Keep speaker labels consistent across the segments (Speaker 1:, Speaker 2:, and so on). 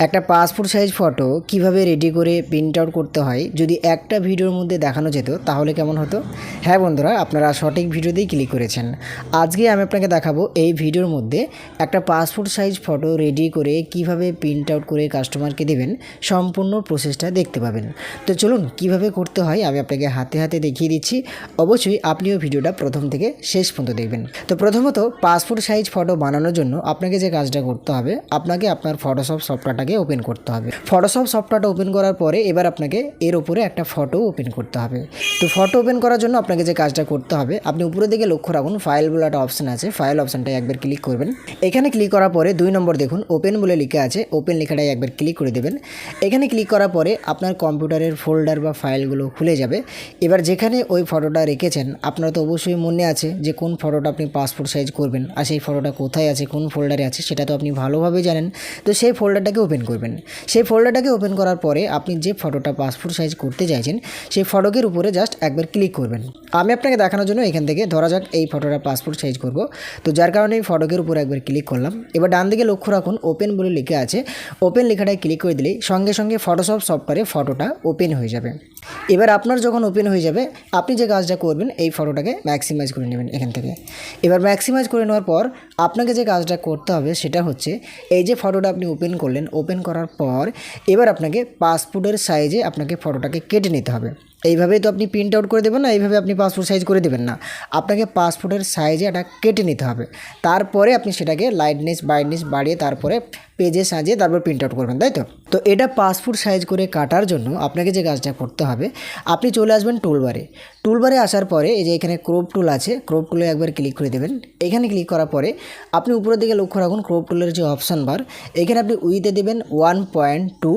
Speaker 1: একটা passport size photo কিভাবে ready করে প্রিন্ট আউট করতে হয় যদি একটা ভিডিওর মধ্যে দেখানো যেত তাহলে কেমন হতো। হ্যাঁ বন্ধুরা, আপনারা সঠিক ভিডিওতেই ক্লিক করেছেন। আজকে আমি আপনাকে দেখাবো এই ভিডিওর মধ্যে একটা পাসপোর্ট সাইজ ফটো রেডি করে কিভাবে প্রিন্ট আউট করে কাস্টমারকে দেবেন, সম্পূর্ণ প্রসেসটা দেখতে পাবেন। তো চলুন কিভাবে করতে হয় আমি আপনাকে হাতে হাতে দেখিয়ে দিচ্ছি। অবশ্যই আপনিও ভিডিওটা প্রথম থেকে শেষ পর্যন্ত দেখবেন। তো প্রথমত পাসপোর্ট সাইজ ফটো বানানোর জন্য আপনাকে যে কাজটা করতে হবে, আপনাকে আপনার ফটোশপ সফটওয়্যারটাকে ওপেন করতে হবে। ফটোশপ সফটওয়্যারটা ওপেন করার পরে এবার আপনাকে এর উপরে একটা ফটো ওপেন করতে হবে। তো ফটো ওপেন করার জন্য আপনাকে যে কাজটা করতে হবে, আপনি উপরের দিকে লক্ষ্য রাখুন, ফাইল বলে একটা অপশন আছে, ফাইল অপশনটায় একবার ক্লিক করবেন। এখানে ক্লিক করার পরে 2 নম্বর দেখুন ওপেন বলে লেখা আছে, ওপেন লেখাটায় একবার ক্লিক করে দেবেন। এখানে ক্লিক করার পরে আপনার কম্পিউটারের ফোল্ডার বা ফাইলগুলো খুলে যাবে। এবার যেখানে ওই ফটোটা রেখেছেন আপনার তো অবশ্যই মনে আছে যে কোন ফটোটা আপনি পাসপোর্ট সাইজ করবেন, আর সেই ফটোটা কোথায় আছে, কোন ফোল্ডারে আছে সেটা তো আপনি ভালোভাবে জানেন। তো সেই ফোল্ডারটাকে ওপেন করবেন। সেই ফোল্ডারটাকে ওপেন করার পরে আপনি যে ফটোটা পাসপোর্ট সাইজ করতে চাইছেন সেই ফটোকের উপরে জাস্ট একবার ক্লিক করবেন। আমি আপনাকে দেখানোর জন্য এখান থেকে ধরা যাক এই ফটোটা পাসপোর্ট সাইজ করব, তো যার কারণে এই ফটোকের উপরে একবার ক্লিক করলাম। এবার ডান দিকে লক্ষ্য রাখুন ওপেন বলে লেখা আছে, ওপেন লেখাটায় ক্লিক করে দিলেই সঙ্গে সঙ্গে ফটোশপ সফটওয়্যারে ফটোটা ওপেন হয়ে যাবে। এবার আপনার যখন ওপেন হয়ে যাবে আপনি যে কাজটা করবেন এই ফটোটাকে ম্যাক্সিমাইজ করে নেবেন এখান থেকে। এবার ম্যাক্সিমাইজ করে নেওয়ার পর আপনাকে যে কাজটা করতে হবে সেটা হচ্ছে এই যে ফটোটা আপনি ওপেন করলেন, ওপেন করার পর এবার আপনাকে পাসপোর্টের সাইজে আপনাকে ফটোটাকে কেটে নিতে হবে। এইভাবেই তো আপনি প্রিন্ট আউট করে দেবেন না, এইভাবে আপনি পাসপোর্ট সাইজ করে দেবেন না, আপনাকে পাসপোর্টের সাইজে এটা কেটে নিতে হবে। তারপরে আপনি সেটাকে লাইটনেস ব্রাইটনেস বাড়িয়ে তারপরে পেজে সাজিয়ে তারপর প্রিন্ট আউট করবেন, তাই তো। তো এটা পাসপোর্ট সাইজ করে কাটার জন্য আপনাকে যে কাজটা করতে হবে, আপনি চলে আসবেন টুলবারে। টুলবারে আসার পরে এই যে এখানে ক্রপ টুল আছে, ক্রপ টুলে একবার ক্লিক করে দেবেন। এখানে ক্লিক করার পরে আপনি উপরের দিকে লক্ষ্য রাখুন ক্রপ টুলের যে অপশান বার, এখানে আপনি উইথে দেবেন 1.2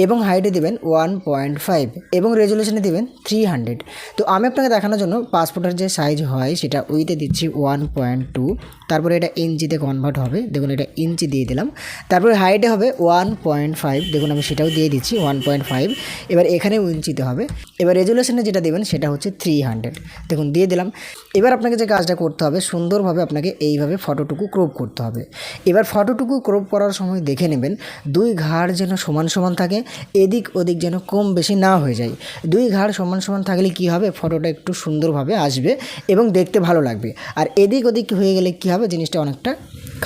Speaker 1: এবং হাইটে দেবেন 1.5 এবং রেজুলেশনে দেবেন 300। তো আমি আপনাকে দেখানোর জন্য পাসপোর্টের যে সাইজ হয় সেটা উইথে দিচ্ছি 1.2, তারপরে এটা ইঞ্চিতে কনভার্ট হবে, দেখুন এটা ইঞ্চি দিয়ে দিলাম। তারপরে হাইটে হবে 1.5, দেখুন আমি সেটাও দিয়ে দিচ্ছি 1.5। এবার এখানেও ইঞ্চিতে হবে। এবার রেজুলেশনে যেটা দেবেন সেটা হচ্ছে 300, দেখুন দিয়ে দিলাম। এবার আপনাকে যে কাজটা করতে হবে সুন্দরভাবে আপনাকে এইভাবে ফটোটুকু ক্রপ করতে হবে। এবার ফটোটুকু ক্রপ করার সময় দেখে নেবেন 2 ঘাড় যেন সমান সমান থাকে, এদিক ওদিক যেন কম বেশি না হয়ে যায়। 2 ঘাড় সমান সমান থাকলে কি হবে, ফটোটা একটু সুন্দরভাবে আসবে এবং দেখতে ভালো লাগবে। আর এদিক ওদিক হয়ে গেলে কি হবে, জিনিসটা অনেকটা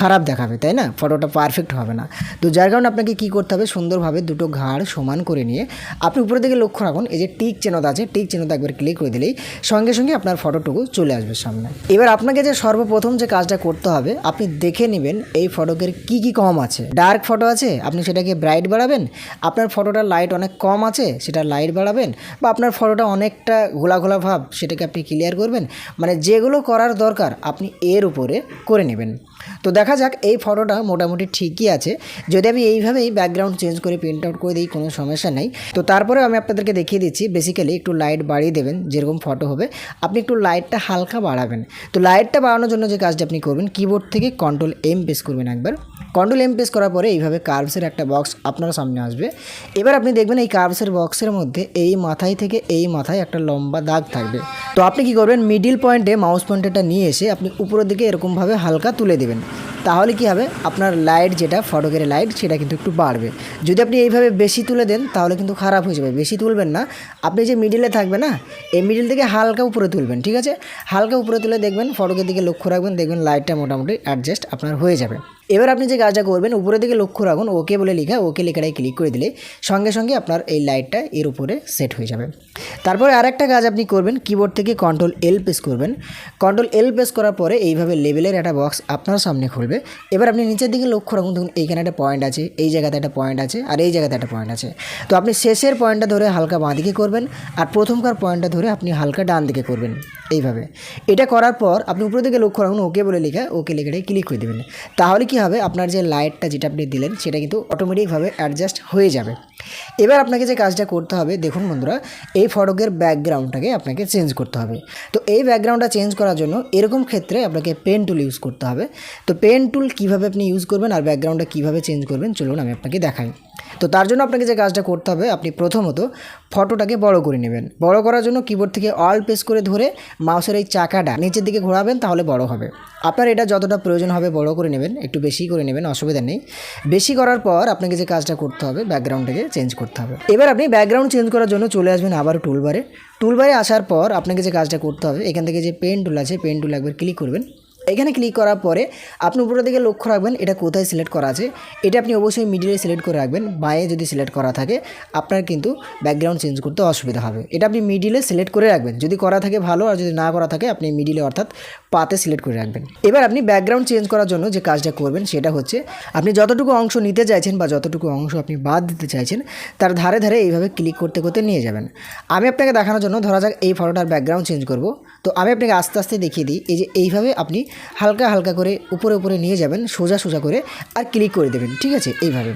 Speaker 1: খারাপ দেখাবে, তাই না, ফটোটা পারফেক্ট হবে না। তো যার কারণে আপনাকে কি করতে হবে, সুন্দরভাবে দুটো ঘাড় সমান করে নিয়ে আপনি উপরের দিকে লক্ষ্য রাখুন এই যে টিক চিহ্নটা আছে, টিক চিহ্নটা একবার ক্লিক করে দিলেই সঙ্গে সঙ্গে আপনার ফটোটুকু চলে আসবে সামনে। এবার আপনাকে যে সর্বপ্রথম যে কাজটা করতে হবে, আপনি দেখে নেবেন এই ফটোকের কি কি কম আছে। ডার্ক ফটো আছে, আপনি সেটাকে ব্রাইট বাড়াবেন। আপনার ফটোটার লাইট অনেক কম আছে, সেটা লাইট বাড়াবেন। বা আপনার ফটোটা অনেকটা ঘোলা ঘোলা ভাব, সেটাকে আপনি ক্লিয়ার করবেন। মানে যেগুলো করার দরকার আপনি এর উপরে করে নেবেন। তো দেখা যাক এই ফটোটা মোটামুটি ঠিকই আছে। যদি আমি এইভাবেই ব্যাকগ্রাউন্ড চেঞ্জ করে প্রিন্ট আউট করে দিই কোনো সমস্যা নেই। তো তারপরে আমি আপনাদেরকে দেখিয়ে দিচ্ছি, বেসিক্যালি একটু লাইট বাড়িয়ে দেবেন, যেরকম ফটো হবে আপনি একটু লাইটটা হালকা বাড়াবেন। তো লাইটটা বাড়ানোর জন্য যে কাজটা আপনি করবেন, কিবোর্ড থেকে Ctrl+M প্রেস করবেন একবার। Ctrl+M প্রেস করার পরে এইভাবে কার্ভসের একটা বক্স আপনার সামনে আসবে। এবার আপনি দেখবেন এই কার্ভসের বক্সের মধ্যে এই মাথায় থেকে এই মাথায় একটা লম্বা দাগ থাকবে। তো আপনি কি করবেন, মিডিল পয়েন্টে মাউস পয়েন্টারটা নিয়ে এসে আপনি উপরের দিকে এরকমভাবে হালকা তুলে দেবেন। তাহলে কি হবে, আপনার লাইট যেটা ফটোকের লাইট সেটা কিন্তু একটু বাড়বে। যদি আপনি এইভাবে বেশি তুলে দেন তাহলে কিন্তু খারাপ হয়ে যাবে। বেশি তুলবেন না, আপনি যে মিডিলে থাকবে না, এই মিডিল থেকে হালকা উপরে তুলবেন, ঠিক আছে। হালকা উপরে তুলে দেখবেন, ফটোকের দিকে লক্ষ্য রাখবেন, দেখবেন লাইটটা মোটামুটি অ্যাডজাস্ট আপনার হয়ে যাবে। এবার আপনি যে কাজটা করবেন, উপরের দিকে লক্ষ্য রাখুন ওকে বলে লেখা, ওকে লেখাটায় ক্লিক করে দিলে সঙ্গে সঙ্গে আপনার এই লাইটটা এর উপরে সেট হয়ে যাবে। তারপরে আরেকটা কাজ আপনি করবেন, কিবোর্ড থেকে Ctrl+L প্রেস করবেন। Ctrl+L প্রেস করার পরে এইভাবে লেবেলের একটা বক্স আপনার সামনে খুলবে। এবার আপনি নিচের দিকে লক্ষ্য রাখুন, দেখুন এইখানে একটা পয়েন্ট আছে, এই জায়গাতে একটা পয়েন্ট আছে, আর এই জায়গাতে একটা পয়েন্ট আছে। তো আপনি শেষের পয়েন্টটা ধরে হালকা বাঁ দিকে করবেন, আর প্রথমকার পয়েন্টটা ধরে আপনি হালকা ডান দিকে করবেন এইভাবে। এটা করার পর আপনি উপরের দিকে লক্ষ্য রাখুন ওকে বলে লেখা, ওকে লেখাটায় ক্লিক করে দেবেন। তাহলে কি হবে, আপনার যে লাইটটা যেটা আপনি দিলেন সেটা কিন্তু অটোমেটিকভাবে অ্যাডজাস্ট হয়ে যাবে। এবার আপনাকে যে কাজটা করতে হবে, দেখুন বন্ধুরা, এই ফটোকের ব্যাকগ্রাউন্ডটাকে আপনাকে চেঞ্জ করতে হবে। তো এই ব্যাকগ্রাউন্ডটা চেঞ্জ করার জন্য এরকম ক্ষেত্রে আপনাকে পেন টুল ইউজ করতে হবে। তো পেন টুল কীভাবে আপনি ইউজ করবেন আর ব্যাকগ্রাউন্ডটা কীভাবে চেঞ্জ করবেন চলুন আমি আপনাকে দেখাই। তো তো তার জন্য আপনাকে যে কাজটা করতে হবে, আপনি প্রথমত ফটোটাকে বড় করে নেবেন। বড় করার জন্য কিবোর্ড থেকে অল প্রেস করে ধরে মাউসের এই চাকাটা নিচের দিকে ঘোরাবেন, তাহলে বড় হবে। আপনার এটা যতটা প্রয়োজন হবে বড় করে নেবেন, একটু বেশি করে নেবেন, অসুবিধা নেই। বেশি করার পর আপনাকে যে কাজটা করতে হবে, ব্যাকগ্রাউন্ডটাকে চেঞ্জ করতে হবে। এবার আপনি ব্যাকগ্রাউন্ড চেঞ্জ করার জন্য চলে আসবেন আবার টুলবারে আসার পর আপনাকে যে কাজটা করতে হবে, এখান থেকে যে পেন টুল আছে, পেন টুল একবার ক্লিক করবেন। এখানে ক্লিক করার পরে আপনি উপরের দিকে লক্ষ্য রাখবেন এটা কোথায় সিলেক্ট করা আছে। এটা আপনি অবশ্যই মিডিলে সিলেক্ট করে রাখবেন। বাঁয়ে যদি সিলেক্ট করা থাকে আপনার কিন্তু ব্যাকগ্রাউন্ড চেঞ্জ করতে অসুবিধা হবে। এটা আপনি মিডিলে সিলেক্ট করে রাখবেন, যদি করা থাকে ভালো, আর যদি না করা থাকে আপনি মিডিলে অর্থাৎ পাতে সিলেক্ট করে রাখবেন। এবার আপনি ব্যাকগ্রাউন্ড চেঞ্জ করার জন্য যে কাজটা করবেন সেটা হচ্ছে, আপনি যতটুকু অংশ নিতে চাইছেন বা যতটুকু অংশ আপনি বাদ দিতে চাইছেন তার ধারে ধারে এইভাবে ক্লিক করতে করতে নিয়ে যাবেন। আমি আপনাকে দেখানোর জন্য ধরা যাক এই ফটোটার ব্যাকগ্রাউন্ড চেঞ্জ করব, তো আমি আপনাকে আস্তে আস্তে দেখিয়ে দিই। এই যে এইভাবে আপনি হালকা হালকা করে উপরে উপরে নিয়ে যাবেন, সোজা সোজা করে, আর ক্লিক করে দেবেন। ঠিক আছে, এইভাবে,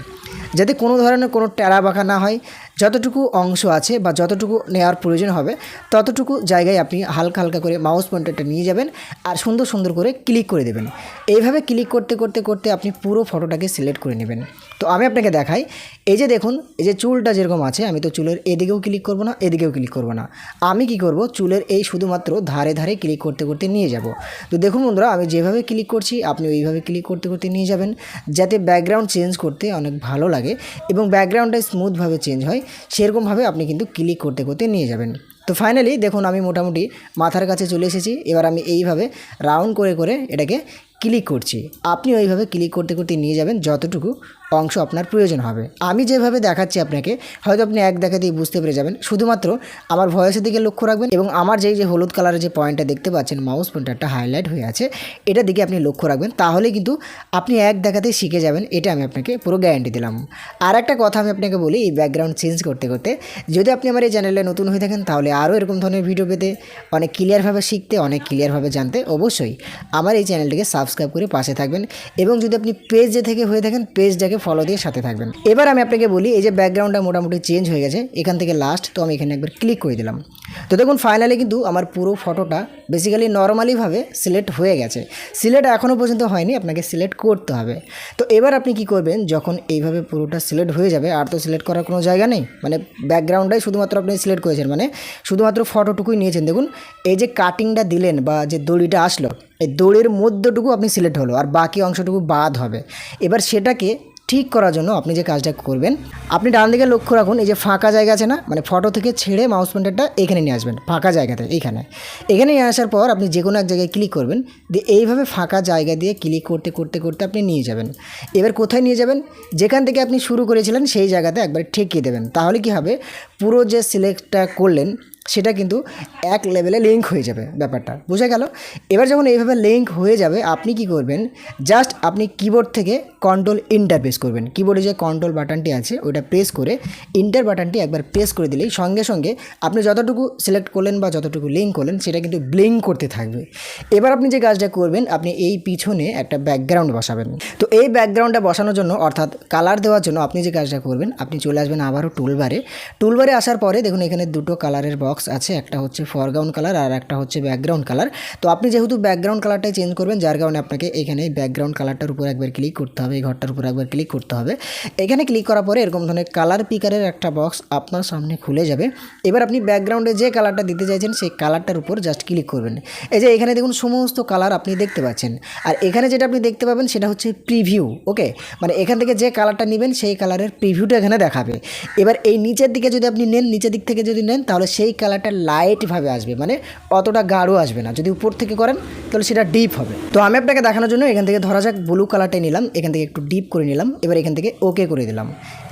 Speaker 1: যাতে কোনো ধরনের কোনো টেরা বাঁকা না হয়। যতটুকু অংশ আছে বা যতটুকু নেওয়ার প্রয়োজন হবে ততটুকু জায়গায় আপনি হালকা হালকা করে মাউস পয়েন্টারটা নিয়ে যাবেন আর সুন্দর সুন্দর করে ক্লিক করে দেবেন। এইভাবে ক্লিক করতে করতে করতে আপনি পুরো ফটোটাকে সিলেক্ট করে নেবেন। তো আমি আপনাকে দেখাই, এই যে দেখুন, এই যে চুলটা যেরকম আছে, আমি তো চুলের এদিকেও ক্লিক করব না, এদিকেও ক্লিক করব না। আমি কি করব, চুলের এই শুধুমাত্র ধারে ধারে ক্লিক করতে করতে নিয়ে যাব। তো দেখুন বন্ধুরা, আমি যেভাবে ক্লিক করছি আপনি ওইভাবে ক্লিক করতে করতে নিয়ে যাবেন, যাতে ব্যাকগ্রাউন্ড চেঞ্জ করতে অনেক ভালো লাগে এবং ব্যাকগ্রাউন্ডটা স্মুথভাবে চেঞ্জ হয়, সেরকমভাবে আপনি কিন্তু ক্লিক করতে করতে নিয়ে যাবেন। তো ফাইনালি দেখুন আমি মোটামুটি মাথার কাছে চলে এসেছি। এবার আমি এইভাবে রাউন্ড করে করে এটাকে ক্লিক করছি। আপনি ওইভাবে ক্লিক করতে করতে নিয়ে যাবেন যতটুকু অংশ আপনার প্রয়োজন হবে। আমি যেভাবে দেখাচ্ছি আপনাকে, হয়তো আপনি এক দেখাতেই বুঝতে পেরে যাবেন। শুধুমাত্র আমার ভয়েসের দিকে লক্ষ্য রাখবেন এবং আমার যেই যে হলুদ কালারের যে পয়েন্টটা দেখতে পাচ্ছেন, মাউস পয়েন্টারটা হাইলাইট হয়ে আছে, এটার দিকে আপনি লক্ষ্য রাখবেন। তাহলে কিন্তু আপনি এক দেখাতেই শিখে যাবেন, এটা আমি আপনাকে পুরো গ্যারান্টি দিলাম। আর একটা কথা আমি আপনাকে বলি, এই ব্যাকগ্রাউন্ড চেঞ্জ করতে করতে যদি আপনি আমার এই চ্যানেলে নতুন হয়ে থাকেন, তাহলে আরও এরকম ধরনের ভিডিও পেতে, অনেক ক্লিয়ারভাবে শিখতে, অনেক ক্লিয়ারভাবে জানতে অবশ্যই আমার এই চ্যানেলটিকে সাবস্ক্রাইব করে পাশে থাকবেন। এবং যদি আপনি পেজে থেকে হয়ে থাকেন, পেজটাকে ফলো দিয়ে সাথে থাকবেন। এবার আমি আপনাকে বলি, এই যে ব্যাকগ্রাউন্ডটা মোটামুটি চেঞ্জ হয়ে গেছে এখান থেকে লাস্ট, তো আমি এখানে একবার ক্লিক করে দিলাম। তো দেখুন ফাইনালি কিন্তু আমার পুরো ফটোটা বেসিক্যালি নর্মালিভাবে সিলেক্ট হয়ে গেছে। সিলেক্ট এখনও পর্যন্ত হয়নি, আপনাকে সিলেক্ট করতে হবে। তো এবার আপনি কি করবেন, যখন এইভাবে পুরোটা সিলেক্ট হয়ে যাবে, আর তো সিলেক্ট করার কোনো জায়গা নেই, মানে ব্যাকগ্রাউন্ডটাই শুধুমাত্র আপনি সিলেক্ট করেছেন, মানে শুধুমাত্র ফটোটুকুই নিয়েছেন। দেখুন এই যে কাটিংটা দিলেন বা যে দড়িটা আসলো, এই দড়ির মধ্যটুকু আপনি সিলেক্ট হলো আর বাকি অংশটুকু বাদ হবে। এবার সেটাকে ঠিক করার জন্য আপনি যে কাজটা করবেন, আপনি ডান দিকে লক্ষ্য রাখুন, এই যে ফাঁকা জায়গা আছে না, মানে ফটো থেকে ছেড়ে মাউস পয়েন্টারটা এখানে নিয়ে আসবেন, ফাঁকা জায়গাতে এখানে নিয়ে আসার পর আপনি যে কোনো এক জায়গায় ক্লিক করবেন, দিয়ে এইভাবে ফাঁকা জায়গা দিয়ে ক্লিক করতে করতে করতে আপনি নিয়ে যাবেন। এবার কোথায় নিয়ে যাবেন, যেখান থেকে আপনি শুরু করেছিলেন সেই জায়গাতে একবার ঠেকিয়ে দেবেন। তাহলে কি হবে, পুরো যে সিলেক্টটা করলেন সেটা কিন্তু এক লেভেলে লিঙ্ক হয়ে যাবে, ব্যাপারটা বোঝা গেল। এবার যখন এইভাবে লিঙ্ক হয়ে যাবে, আপনি কি করবেন, জাস্ট আপনি কিবোর্ড থেকে কন্ট্রোল ইন্টার প্রেস করবেন। কিবোর্ডে যে কন্ট্রোল বাটনটি আছে ওটা প্রেস করে ইন্টার বাটনটি একবার প্রেস করে দিলেই সঙ্গে সঙ্গে আপনি যতটুকু সিলেক্ট করলেন বা যতটুকু লিঙ্ক করলেন সেটা কিন্তু ব্লিঙ্ক করতে থাকবে। এবার আপনি যে কাজটা করবেন, আপনি এই পিছনে একটা ব্যাকগ্রাউন্ড বসাবেন। তো এই ব্যাকগ্রাউন্ডটা বসানোর জন্য অর্থাৎ কালার দেওয়ার জন্য আপনি যে কাজটা করবেন, আপনি চলে আসবেন আবারও টুলবারে আসার পরে দেখুন এখানে দুটো কালারের বক্স আছে, একটা হচ্ছে ফরগ্রাউন্ড কালার আর একটা হচ্ছে ব্যাকগ্রাউন্ড কালার। তো আপনি যেহেতু ব্যাকগ্রাউন্ড কালারটাই চেঞ্জ করবেন, যার কারণে আপনাকে এখানে ব্যাকগ্রাউন্ড কালারটার উপর একবার ক্লিক করতে হবে, এই ঘরটার উপর একবার ক্লিক করতে হবে। এখানে ক্লিক করার পরে এরকম ধরনের কালার পিকারের একটা বক্স আপনার সামনে খুলে যাবে। এবার আপনি ব্যাকগ্রাউন্ডে যে কালারটা দিতে চাইছেন সেই কালারটার উপর জাস্ট ক্লিক করবেন। এই যে এখানে দেখুন সমস্ত কালার আপনি দেখতে পাচ্ছেন, আর এখানে যেটা আপনি দেখতে পাবেন সেটা হচ্ছে প্রিভিউ। ওকে, মানে এখান থেকে যে কালারটা নেবেন সেই কালারের প্রিভিউটা এখানে দেখাবে। এবার এই নিচের দিকে যদি আপনি নেন, নিচের দিক থেকে যদি নেন, তাহলে সেই কালারটা লাইটভাবে আসবে, মানে অতটা গাঢ় আসবে না। যদি উপর থেকে করেন তাহলে সেটা ডিপ হবে। তো আমি আপনাকে দেখানোর জন্য এখান থেকে ধরা যাক ব্লু কালারটাই নিলাম, এখান থেকে একটু ডিপ করে নিলাম, এবার এখান থেকে ওকে করে দিলাম।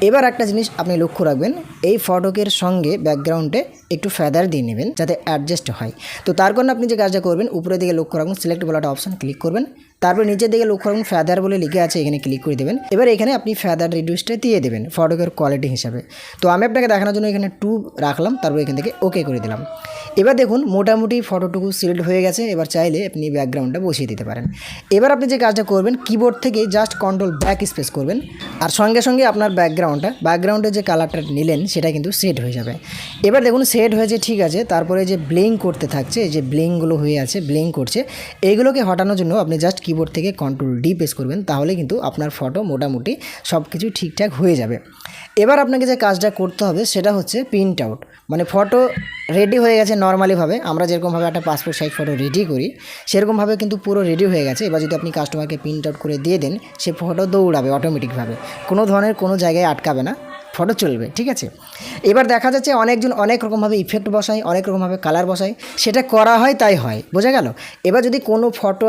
Speaker 1: এবার একটা জিনিস আপনি লক্ষ্য রাখবেন, এই ফটোকের সঙ্গে ব্যাকগ্রাউন্ডে একটু ফেদার দিয়ে নেবেন যাতে অ্যাডজাস্ট হয়। তো তার কারণে আপনি যে কাজটা করবেন, উপরের দিকে লক্ষ্য রাখুন, সিলেক্ট বলে একটা অপশন ক্লিক করবেন, তারপর নিচের দিকে লক্ষ্য রাখুন ফেদার বলে লিখে আছে, এখানে ক্লিক করে দেবেন। এবার এখানে আপনি ফেদার রিডিউসটা দিয়ে দেবেন ফটোকের কোয়ালিটি হিসাবে। তো আমি আপনাকে দেখানোর জন্য এখানে 2 রাখলাম, তারপর এখান থেকে ওকে করে দিলাম। এবার দেখুন মোটামুটি ফটোটুকু সিলেক্ট হয়ে গেছে। এবার চাইলে আপনি ব্যাকগ্রাউন্ডটা বসিয়ে দিতে পারেন। এবার আপনি যে কাজটা করবেন, কিবোর্ড থেকে জাস্ট কন্ট্রোল ব্যাক স্পেস করবেন, আর সঙ্গে সঙ্গে আপনার ব্যাকগ্রাউন্ডে যে কালারটা নিলেন সেটা কিন্তু সেট হয়ে যাবে। এবার দেখুন সেট হয়েছে, ঠিক আছে। তারপরে যে ব্লিঙ্ক করতে থাকছে, এই যে ব্লিঙ্কগুলো হয়ে আছে, ব্লিঙ্ক করছে, এইগুলোকে হটানোর জন্য আপনি জাস্ট কিবোর্ড থেকে কন্ট্রোল ডি প্রেস করবেন, তাহলে কিন্তু আপনার ফটো মোটামুটি সব কিছু ঠিকঠাক হয়ে যাবে। এবার আপনাকে যে কাজটা করতে হবে সেটা হচ্ছে প্রিন্ট আউট, মানে ফটো রেডি হয়ে গেছে নর্মালিভাবে আমরা যেরকমভাবে একটা পাসপোর্ট সাইজ ফটো রেডি করি সেরকমভাবে কিন্তু পুরো রেডি হয়ে গেছে। এবার যদি আপনি কাস্টমারকে প্রিন্ট আউট করে দিয়ে দেন, সে ফটো দৌড়াবে অটোমেটিকভাবে, কোনো ধরনের কোনো জায়গায় আটকাবে না, ফটো চলবে, ঠিক আছে। এবার দেখা যাচ্ছে অনেকজন অনেক রকমভাবে ইফেক্ট বসায়, অনেক রকমভাবে কালার বসায়, সেটা করা হয় তাই হয়, বোঝা গেল। এবার যদি কোনো ফটো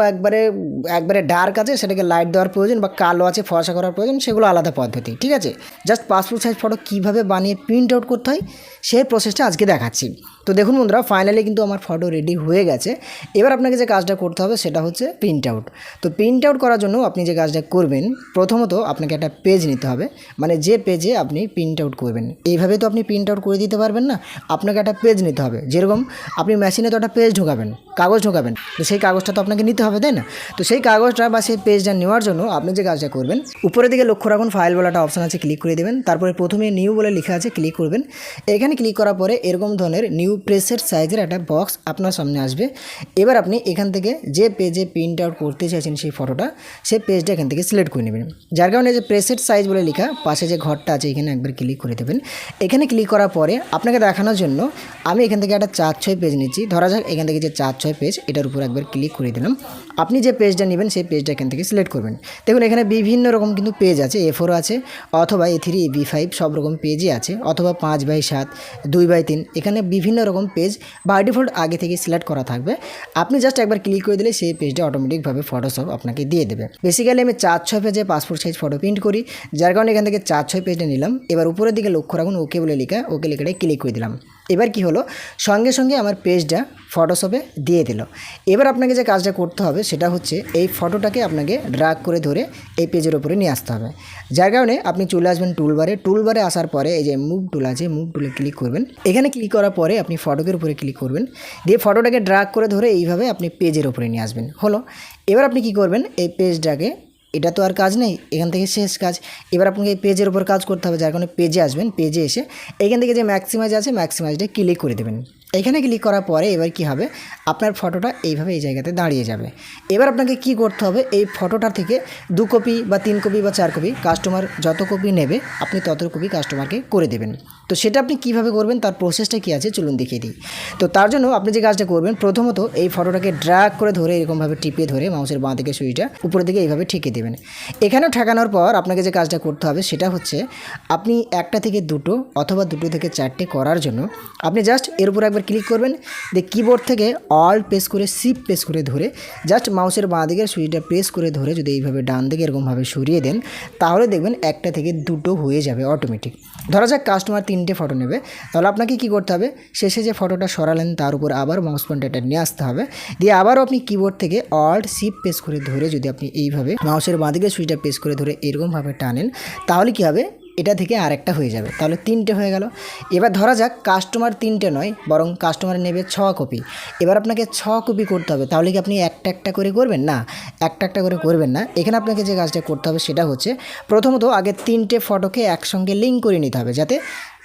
Speaker 1: একবারে ডার্ক আছে, সেটাকে লাইট দেওয়ার প্রয়োজন, বা কালো আছে ফর্সা করার প্রয়োজন, সেগুলো আলাদা পদ্ধতি, ঠিক আছে। জাস্ট পাসপোর্ট সাইজ ফটো কীভাবে বানিয়ে প্রিন্ট আউট করতে হয় সেই প্রসেসটা আজকে দেখাচ্ছি। তো দেখুন বন্ধুরা, ফাইনালি কিন্তু আমার ফটো রেডি হয়ে গেছে। এবার আপনাকে যে কাজটা করতে হবে সেটা হচ্ছে প্রিন্ট আউট। তো প্রিন্ট আউট করার জন্য আপনি যে কাজটা করবেন, প্রথমত আপনাকে একটা পেজ নিতে হবে, মানে যে পেজে আপনি প্রিন্ট আউট করবেন। এইভাবে তো আপনি প্রিন্ট আউট করে দিতে পারবেন না, আপনাকে একটা পেজ নিতে হবে। যেরকম আপনি মেশিনে তো একটা পেজ ঢোকাবেন, কাগজ ঢোকাবেন, তো সেই কাগজটা তো আপনাকে নিতে হবে, তাই না। তো সেই কাগজটা বা সেই পেজটা নেওয়ার জন্য আপনি যে কাজটা করবেন, উপরের দিকে লক্ষ্য রাখুন ফাইল বলে একটা অপশান আছে, ক্লিক করে দেবেন। তারপরে প্রথমে নিউ বলে লেখা আছে, ক্লিক করবেন। এখানে ক্লিক করার পরে এরকম ধরনের নিউ প্রেসেট সাইজের একটা বক্স আপনার সামনে আসবে। এবার আপনি এখান থেকে যে পেজে প্রিন্ট আউট করতে চাইছেন সেই ফটোটা, সেই পেজটা এখান থেকে সিলেক্ট করে নেবেন। যার কারণে যে প্রেসেট সাইজ বলে লেখা পাশে যে ঘরটা আছে এখানে একবার ক্লিক করে দেবেন। এখানে ক্লিক করার পরে আপনাকে দেখানোর জন্য আমি এখান থেকে একটা 4:6 পেজ নিচ্ছি। ধরা যাক এখান থেকে যে 4:6 পেজ, এটার উপর একবার ক্লিক করে দিলাম। আপনি যে পেজটা নেবেন সেই পেজটা এখান থেকে সিলেক্ট করবেন। দেখুন এখানে বিভিন্ন রকম কিন্তু পেজ আছে, A4 আছে, অথবা A3 B5 সব রকম পেজই আছে, অথবা 5/7 2/3, এখানে বিভিন্ন রকম পেজ বাই ডিফল্ট আগে থেকে সিলেক্ট করা থাকবে। আপনি জাস্ট একবার ক্লিক করে দিলে সেই পেজটা অটোমেটিকভাবে ফটোশপ আপনাকে দিয়ে দেবে। বেসিক্যালি আমি 4:6 পেজে পাসপোর্ট সাইজ ফটো প্রিন্ট করি, যার কারণে এখান থেকে 4:6 পেজটা নিলাম। এবার উপরের দিকে লক্ষ্য রাখুন ওকে বলে লেখা, ওকে লেখাটাই ক্লিক করে দিলাম। এবার কি হলো, সঙ্গে সঙ্গে আমার পেজটা ফটোশপে দিয়ে দিল। এবার আপনাকে যে কাজটা করতে হবে সেটা হচ্ছে এই ফটোটাকে আপনাকে ড্র্যাগ করে ধরে এই পেজের উপরে নিয়ে আসতে হবে। যার কারণে আপনি চলে আসবেন টুলবারে আসার পরে এই যে মুভ টুল আছে, মুভ টুলে ক্লিক করবেন। এখানে ক্লিক করার পরে আপনি ফটোকের উপরে ক্লিক করবেন, দিয়ে ফটোটাকে ড্র্যাগ করে ধরে এইভাবে আপনি পেজের উপরে নিয়ে আসবেন। হলো, এবার আপনি কি করবেন, এই পেজটাকে, এটা তো আর কাজ নেই, এখান থেকে শেষ কাজ। এবার আপনাকে এই পেজের উপর কাজ করতে হবে, যার কারণে পেজে আসবেন। পেজে এসে এখান থেকে যে ম্যাক্সিমাইজ আছে ম্যাক্সিমাইজটা ক্লিক করে দেবেন। এখানে ক্লিক করার পরে এবার কি হবে, আপনার ফটোটা এইভাবে এই জায়গাতে দাঁড়িয়ে যাবে। এবার আপনাকে কি করতে হবে, এই ফটোটা থেকে 2 কপি বা 3 কপি বা 4 কপি, কাস্টমার যত কপি নেবে আপনি তত কপি কাস্টমারকে করে দেবেন। তো সেটা আপনি কিভাবে করবেন, তার প্রসেসটা কি আছে চলুন দেখিয়ে দিই। তো তার জন্য আপনি যে কাজটা করবেন, প্রথমত এই ফটোটাকে ড্র্যাগ করে ধরে এরকমভাবে টিপে ধরে মাউসের বাঁ দিকে সুইচটা উপরের দিকে এইভাবে ঠেকে দেবেন। এখানেও ঠেকানোর পর আপনাকে যে কাজটা করতে হবে সেটা হচ্ছে, আপনি 1টা থেকে 2টো অথবা 2টো থেকে 4টে করার জন্য আপনি জাস্ট এর উপর একবার ক্লিক করবেন, দিয়ে কিবোর্ড থেকে অল প্রেস করে শিফট প্রেস করে ধরে জাস্ট মাউসের বাঁ দিকের সুইচটা প্রেস করে ধরে যদি এইভাবে ডান দিকে এরকমভাবে সরিয়ে দেন, তাহলে দেখবেন 1টা থেকে 2টো হয়ে যাবে অটোমেটিক। ধরা যাক কাস্টমার 3টে ফটো নেবে, তাহলে আপনাকে কি করতে হবে, শেষে যে ফটোটা সরালেন তার উপর আবার মাউস পয়েন্টারটা নিয়ে আসতে হবে, দিয়ে আবারও আপনি কিবোর্ড থেকে অল্ট শিফট প্রেস করে ধরে যদি আপনি এইভাবে মাউসের বাঁ দিকে সুইচটা প্রেস করে ধরে এরকমভাবে টানেন, তাহলে কি হবে, এটা থেকে আরেকটা হয়ে যাবে, তাহলে 3টে হয়ে গেল। এবার ধরা যাক কাস্টমার 3টে নয়, বরং কাস্টমার নেবে 6 কপি। এবার আপনাকে 6 কপি করতে হবে, তাহলে কি আপনি একটা একটা করে করবেন না, একটা করে করবেন না। এখানে আপনাকে যে কাজটা করতে হবে সেটা হচ্ছে, প্রথমত আগে 3টে ফটোকে একসঙ্গে লিঙ্ক করে নিতে হবে, যাতে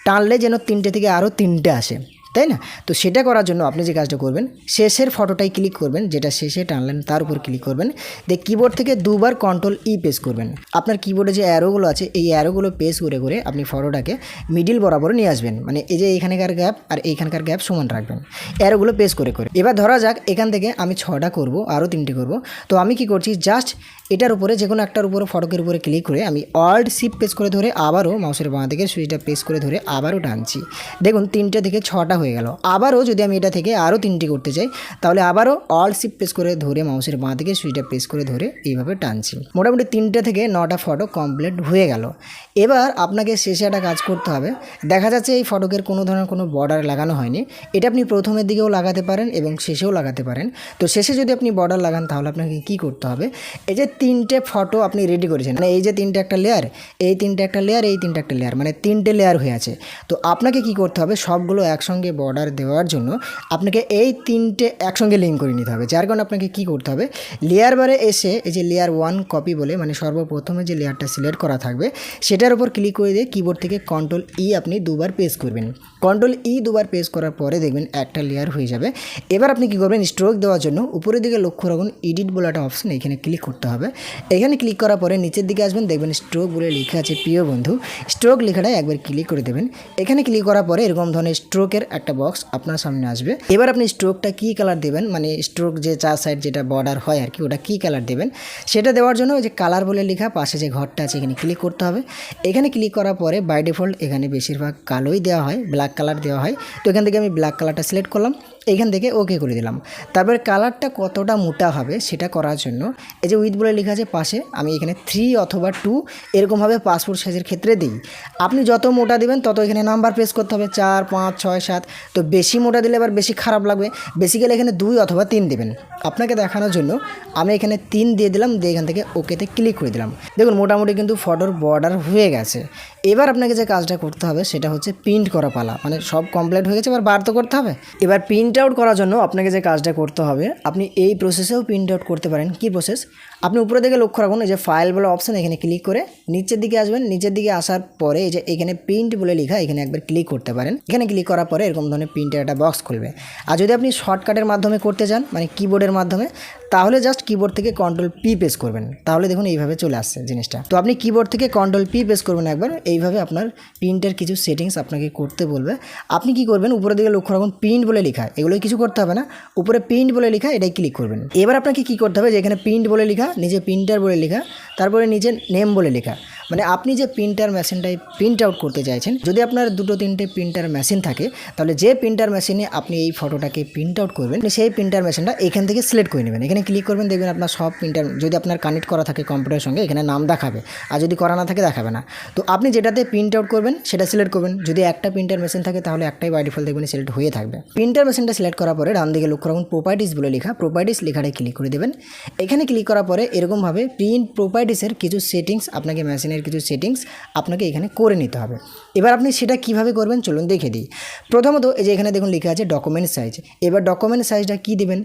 Speaker 1: টানলে যেন 3টে থেকে আরও 3টে আসে, তাই না। তো সেটা করার জন্য আপনি যে কাজটা করবেন, শেষের ফটোটাই ক্লিক করবেন, যেটা শেষে টানলেন তার উপর ক্লিক করবেন, দিয়ে কিবোর্ড থেকে 2বার কন্ট্রোল-E প্রেস করবেন। আপনার কিবোর্ডে যে অ্যারোগুলো আছে এই অ্যারোগুলো প্রেস করে করে আপনি ফটোটাকে মিডিল বরাবর নিয়ে আসবেন, মানে এই যে এইখানকার গ্যাপ আর এইখানকার গ্যাপ সমান রাখবেন, অ্যারোগুলো প্রেস করে করে। এবার ধরা যাক এখান থেকে আমি 6টা করব, আরও 3টে করব, তো আমি কি করছি, জাস্ট এটার উপরে যে কোনো একটার উপরে ফটোকের উপরে ক্লিক করে আমি অল্ট শিফট প্রেস করে ধরে আবারও মাউসের বাঁ দিকের সুইচটা প্রেস করে ধরে আবারও টানছি, দেখুন 3টে থেকে 6টা হয়ে গেল। আবারও যদি আমি এটা থেকে আরও 3টে করতে চাই, তাহলে আবারও অল্ট শিফট প্রেস করে ধরে মাউসের বাঁ দিকের সুইচটা প্রেস করে ধরে এইভাবে টানছি। মোটামুটি 3টে থেকে 9টা ফটো কমপ্লিট হয়ে গেল। এবার আপনাকে শেষে একটা কাজ করতে হবে, দেখা যাচ্ছে এই ফটোকের কোনো ধরনের কোনো বর্ডার লাগানো হয়নি, এটা আপনি প্রথমের দিকেও লাগাতে পারেন এবং শেষেও লাগাতে পারেন। তো শেষে যদি আপনি বর্ডার লাগান তাহলে আপনাকে কি করতে হবে, এই যে 3টে ফটো আপনি রেডি করেছেন, মানে এই যে 3টে একটা লেয়ার, এই 3টে একটা লেয়ার, এই 3টে একটা লেয়ার, মানে 3টে লেয়ার হয়ে আছে। তো আপনাকে কি করতে হবে, সবগুলো একসঙ্গে বর্ডার দেওয়ার জন্য আপনাকে এই 3টে একসঙ্গে লিঙ্ক করে নিতে হবে। যার কারণে আপনাকে কি করতে হবে, লেয়ার বারে এসে এই যে লেয়ার 1 কপি বলে, মানে সর্বপ্রথমে যে লেয়ারটা সিলেক্ট করা থাকবে সেটার উপর ক্লিক করে দিয়ে কিবোর্ড থেকে কন্ট্রোল-E আপনি 2বার প্রেস করবেন। কন্ট্রোল-E 2বার প্রেস করার পরে দেখবেন একটা লেয়ার হয়ে যাবে। এবার আপনি কি করবেন, স্ট্রোক দেওয়ার জন্য উপরের দিকে লক্ষ্য রাখুন এডিট বলে একটা অপশন, এখানে ক্লিক করতে হবে। এখানে ক্লিক করার পরে নিচের দিকে আসবেন, দেখবেন স্ট্রোক বলে লেখা আছে প্রিয় বন্ধু। স্ট্রোক লেখাটা একবার ক্লিক করে দেবেন। এখানে ক্লিক করার পরে এরকম ধরনের স্ট্রোকের একটা বক্স আপনার সামনে আসবে। এবার আপনি স্ট্রোকটা কী কালার দেবেন, মানে স্ট্রোক যে চার সাইড যেটা বর্ডার হয় আর কি, ওটা কী কালার দেবেন সেটা দেওয়ার জন্য ওই যে কালার বলে লেখা পাশে যে ঘরটা আছে এখানে ক্লিক করতে হবে। এখানে ক্লিক করার পরে বাই ডিফল্ট এখানে বেশিরভাগ কালোই দেওয়া হয়, ব্ল্যাক কালার দেওয়া হয়। তো এখান থেকে আমি ব্ল্যাক কালারটা সিলেক্ট করলাম, এইখান থেকে ওকে করে দিলাম। তারপরে কালারটা কতটা মোটা হবে সেটা করার জন্য এই যে উইথ বলে লেখা আছে পাশে, আমি এখানে 3 অথবা 2 এরকমভাবে পাসপোর্ট সাইজের ক্ষেত্রে দিই। আপনি যত মোটা দিবেন তত এখানে নাম্বার প্রেস করতে হবে, 4 5 6 7। তো বেশি মোটা দিলে আবার বেশি খারাপ লাগবে, বেসিক্যালি এখানে 2 অথবা 3 দেবেন। আপনাকে দেখানোর জন্য আমি এখানে 3 দিয়ে দিলাম, দিয়ে এখান থেকে ওকেতে ক্লিক করে দিলাম। দেখুন মোটামুটি কিন্তু ফটোর বর্ডার হয়ে গেছে। এবার আপনাকে যে কাজটা করতে হবে সেটা হচ্ছে প্রিন্ট করা পালা, মানে সব কমপ্লিট হয়ে গেছে, এবার বার তো করতে হবে। এবার প্রিন্ট আউট করার জন্য আপনাকে যে কাজটা করতে হবে, আপনি এই প্রসেসেও প্রিন্ট আউট করতে পারেন। কি প্রসেস? আপনি উপরে দিকে লক্ষ্য রাখুন, এই যে ফাইল বলে অপশান, এখানে ক্লিক করে নিচের দিকে আসবেন। নিচের দিকে আসার পরে এই যে এখানে প্রিন্ট বলে লেখা, এখানে একবার ক্লিক করতে পারেন। এখানে ক্লিক করার পরে এরকম ধরনের প্রিন্টের একটা বক্স খুলবে। আর যদি আপনি শর্টকাটের মাধ্যমে করতে চান, মানে কিবোর্ডের মাধ্যমে, তাহলে জাস্ট কিবোর্ড থেকে Ctrl+P প্রেস করবেন, তাহলে দেখুন এইভাবে চলে আসছে জিনিসটা। তো আপনি কিবোর্ড থেকে Ctrl+P প্রেস করবেন একবার, এইভাবে আপনার প্রিন্টের কিছু সেটিংস আপনাকে করতে বলবে। আপনি কি করবেন, উপরের দিকে লক্ষ্য রাখুন প্রিন্ট বলে লেখা, এগুলোই কিছু করতে হবে না, উপরে প্রিন্ট বলে লেখা এটাই ক্লিক করবেন। এবার আপনাকে কি করতে হবে, যে এখানে প্রিন্ট বলে লেখা, নিচে প্রিন্টার বলে লেখা, তারপরে নিচে নেম বলে লেখা, মানে আপনি যে প্রিন্টার মেশিনটাই প্রিন্ট আউট করতে চাইছেন, যদি আপনার 2-3টে প্রিন্টার মেশিন থাকে, তাহলে যে প্রিন্টার মেশিনে আপনি এই ফটোটাকে প্রিন্ট আউট করবেন সেই প্রিন্টার মেশিনটা এখান থেকে সিলেক্ট করে নেবেন। এখানে ক্লিক করবেন, দেখবেন আপনার সব প্রিন্টার, যদি আপনার কানেক্ট করা থাকে কম্পিউটারের সঙ্গে, এখানে নাম দেখাবে, আর যদি করা না থাকে দেখাবে না। তো আপনি যেটাতে প্রিন্ট আউট করবেন সেটা সিলেক্ট করবেন। যদি একটা প্রিন্টার মেশিন থাকে তাহলে একটাই বাই ডিফল্ট দেখবেন সিলেক্ট হয়ে থাকবে। প্রিন্টার মেশিনটা সিলেক্ট করার পরে ডান দিকে লক্ষ্য রাখুন প্রপার্টিস বলে লেখা, প্রপার্টিস লেখাটায় ক্লিক করে দেবেন। এখানে ক্লিক করার পরে এরকমভাবে প্রিন্ট প্রপার্টিসের কিছু সেটিংস, আপনাকে মেশিনের কিছু সেটিংস আপনাকে এখানে করে নিতে হবে। এবার আপনি সেটা কিভাবে করবেন চলুন দেখে দিই। প্রথমত এই যে এখানে দেখুন লেখা আছে ডকুমেন্ট সাইজ। এবার ডকুমেন্ট সাইজটা কি দিবেন,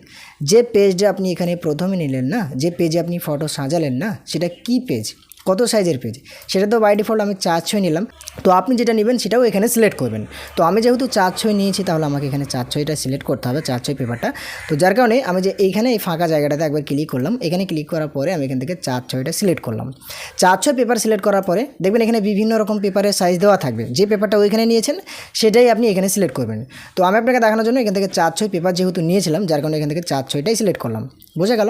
Speaker 1: যে পেজটা আপনি এখানে প্রথমে নিলেন না, যে পেজে আপনি ফটো সাজালেন না, সেটা কি পেজ, কত সাইজের পেজ, সেটা তো বাই ডিফল্ট আমি 4:6 নিলাম। তো আপনি যেটা নেবেন সেটাও এখানে সিলেক্ট করবেন। তো আমি যেহেতু 4:6 নিয়েছি, তাহলে আমাকে এখানে 4:6টা সিলেক্ট করতে হবে, 4:6 পেপারটা। তো যার কারণে আমি যে এইখানে এই ফাঁকা জায়গাটাতে একবার ক্লিক করলাম, এখানে ক্লিক করার পরে আমি এখান থেকে 4:6টা সিলেক্ট করলাম। 4:6 পেপার সিলেক্ট করার পরে দেখবেন এখানে বিভিন্ন রকম পেপারের সাইজ দেওয়া থাকবে, যে পেপারটা ওইখানে নিয়েছেন সেটাই আপনি এখানে সিলেক্ট করবেন। তো আমি আপনাকে দেখানোর জন্য এখান থেকে 4:6 পেপার যেহেতু নিয়েছিলাম, যার কারণে এখান থেকে 4:6টাই সিলেক্ট করলাম। বোঝা গেল?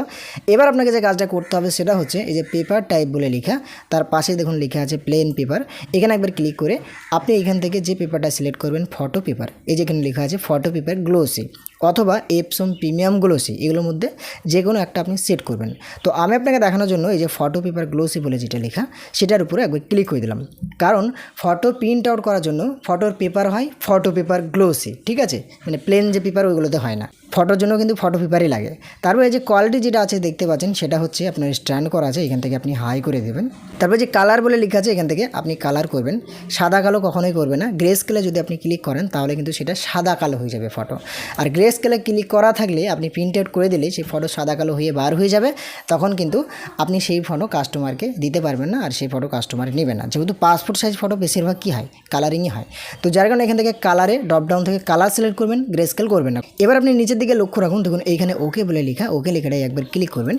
Speaker 1: এবার আপনাকে যে কাজটা করতে হবে সেটা হচ্ছে এই যে পেপার টাইপ বলে লেখা, তার পাশে দেখুন লেখা আছে প্লেন পেপার। এখানে একবার ক্লিক করে আপনি এখান থেকে যে পেপারটা সিলেক্ট করবেন, ফটো পেপার, এই যেখানে লেখা আছে ফটো পেপার গ্লোসি অথবা এপসন প্রিমিয়াম গ্লোসি, এগুলোর মধ্যে যে কোনো একটা আপনি সেট করবেন। তো আমি আপনাকে দেখানোর জন্য এই যে ফটো পেপার গ্লোসি বলে যেটা লেখা, সেটার উপরে একবার ক্লিক করে দিলাম। কারণ ফটো প্রিন্ট আউট করার জন্য ফটোর পেপার হয় ফটো পেপার গ্লোসি, ঠিক আছে, মানে প্লেন যে পেপার ওইগুলোতে হয় না, ফটোর জন্য কিন্তু ফটো পেপারই লাগে। তারপর এই যে কোয়ালিটি যেটা আছে দেখতে পাচ্ছেন, সেটা হচ্ছে আপনার স্ট্যান্ড করা আছে, এখান থেকে আপনি হাই করে দেবেন। তারপর যে কালার বলে লেখা আছে, এখান থেকে আপনি কালার করবেন, সাদা কালো কখনোই করবে না। গ্রে স্কেলে যদি আপনি ক্লিক করেন তাহলে কিন্তু সেটা সাদা কালো হয়ে যাবে ফটো। আর গ্রে স্কেলে ক্লিক করা থাকলে আপনি প্রিন্ট আউট করে দিলে সেই ফটো সাদা কালো হয়ে বার হয়ে যাবে, তখন কিন্তু আপনি সেই ফটো কাস্টমারকে দিতে পারবেন না, আর সেই ফটো কাস্টমার নেবে না। যেহেতু পাসপোর্ট সাইজ ফটো বেশিরভাগ কী হয়, কালারিংই হয়। তো যার কারণে এখান থেকে কালারে ড্রপডাউন থেকে কালার সিলেক্ট করবেন, গ্রে স্কেল করবেন না। এবার আপনি নিচের দিকে লক্ষ্য রাখুন, দেখুন এইখানে ওকে বলে লেখা, ওকে লেখাটাই একবার ক্লিক করবেন।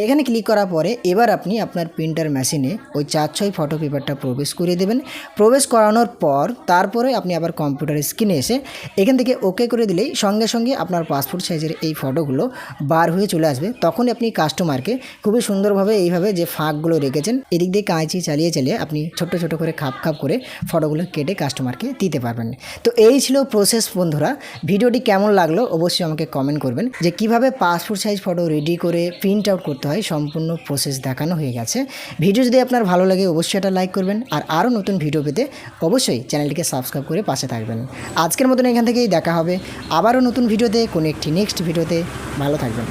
Speaker 1: এখানে ক্লিক করার পরে এবার আপনি আপনার প্রিন্টার মেশিনে ওই 4:6 ফটো পেপারটা প্রবেশ করিয়ে দেবেন। প্রবেশ করানোর পর তারপরে আপনি আবার কম্পিউটারের স্ক্রিনে এসে এখান থেকে ওকে করে দিলেই সঙ্গে সঙ্গে আপনার পাসপোর্ট সাইজের এই ফটোগুলো বার হয়ে চলে আসবে। তখনই আপনি কাস্টমারকে খুবই সুন্দরভাবে এইভাবে যে ফাঁকগুলো রেখেছেন এদিক দিয়ে কাঁচি চালিয়ে চালিয়ে আপনি ছোট ছোট করে খাপ খাপ করে ফটোগুলো কেটে কাস্টমারকে দিতে পারবেন। তো এই ছিল প্রসেস বন্ধুরা। ভিডিওটি কেমন লাগলো অবশ্যই আমাকে কমেন্ট করবেন। যে কিভাবে পাসপোর্ট সাইজ ফটো রেডি করে প্রিন্ট আউট করতে হয় সম্পূর্ণ প্রসেস দেখানো হয়ে গেছে। ভিডিও যদি আপনার ভালো লাগে অবশ্যই এটা লাইক করবেন, আর আরও নতুন ভিডিও পেতে অবশ্যই চ্যানেলটিকে সাবস্ক্রাইব করে পাশে থাকবেন। আজকের মতন এখান থেকেই দেখা হবে আবারও নতুন ভিডিওতে, কোনো একটি নেক্সট ভিডিওতে। ভালো থাকবেন।